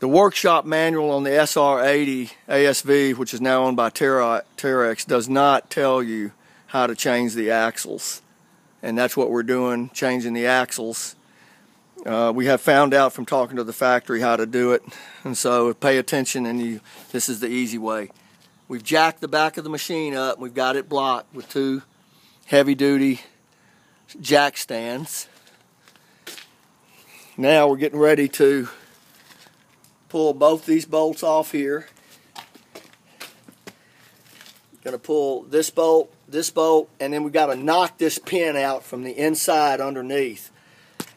The workshop manual on the SR80 ASV, which is now owned by Terex, does not tell you how to change the axles. And that's what we're doing, changing the axles. We have found out from talking to the factory how to do it. And so pay attention, and this is the easy way. We've jacked the back of the machine up. We've got it blocked with 2 heavy-duty jack stands. Now we're getting ready to pull both these bolts off here. Gonna pull this bolt, and then we got to knock this pin out from the inside underneath.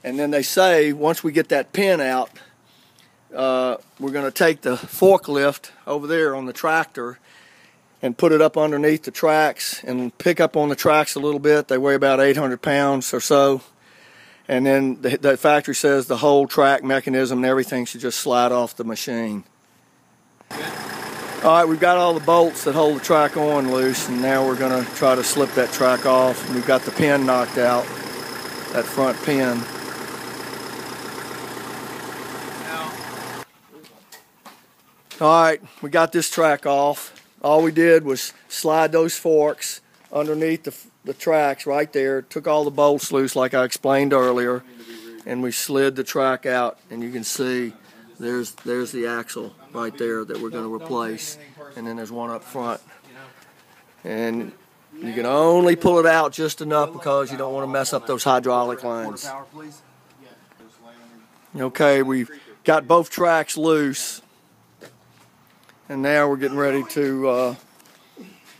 And then they say once we get that pin out, we're gonna take the forklift over there on the tractor and put it up underneath the tracks and pick up on the tracks a little bit. They weigh about 800 pounds or so. And then the factory says the whole track mechanism and everything should just slide off the machine. Alright, we've got all the bolts that hold the track on loose, and now we're going to try to slip that track off. And we've got the pin knocked out, that front pin. Alright, we got this track off. All we did was slide those forks underneath the tracks right there, took all the bolts loose like I explained earlier, and we slid the track out, and you can see there's the axle right there that we're going to replace, and then there's one up front. And you can only pull it out just enough because you don't want to mess up those hydraulic lines. Okay, we've got both tracks loose, and now we're getting ready to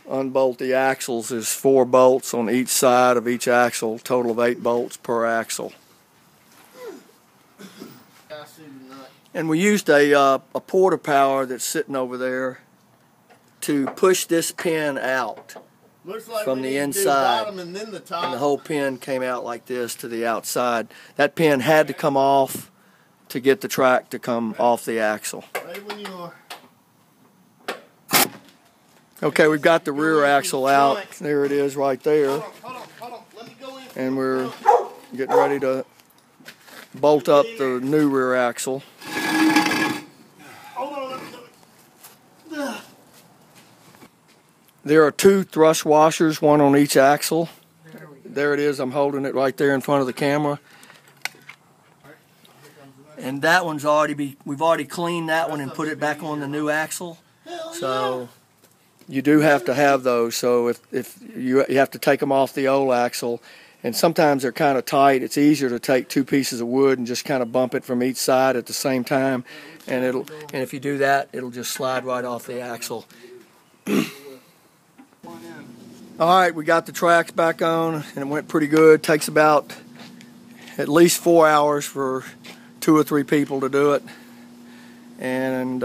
unbolt the axles. There's 4 bolts on each side of each axle, total of 8 bolts per axle. And we used a porta power that's sitting over there to push this pin out from the inside, and the whole pin came out like this to the outside. That pin had to come off to get the track to come off the axle. Okay, we've got the rear axle out. There it is right there. And we're getting ready to bolt up the new rear axle. There are 2 thrust washers, one on each axle. There it is. I'm holding it right there in front of the camera. And that one's we've already cleaned that one and put it back on the new axle. So you do have to have those. So if you have to take them off the old axle, and sometimes they're kind of tight, it's easier to take 2 pieces of wood and just kind of bump it from each side at the same time, and if you do that, it'll just slide right off the axle. Alright, we got the tracks back on, and it went pretty good. Takes about at least 4 hours for 2 or 3 people to do it. And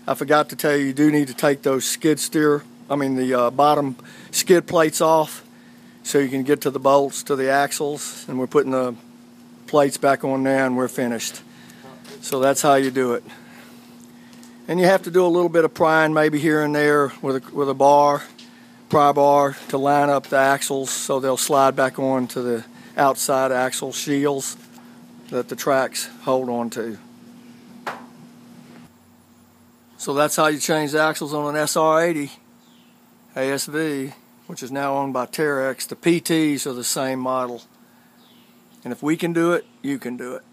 I forgot to tell you, you do need to take those the bottom skid plates off so you can get to the bolts to the axles. And we're putting the plates back on now, and we're finished. So that's how you do it. And you have to do a little bit of prying maybe here and there with a pry bar to line up the axles so they'll slide back on to the outside axle shields that the tracks hold on to. So that's how you change the axles on an SR80 ASV, which is now owned by Terex. The PTs are the same model. And if we can do it, you can do it.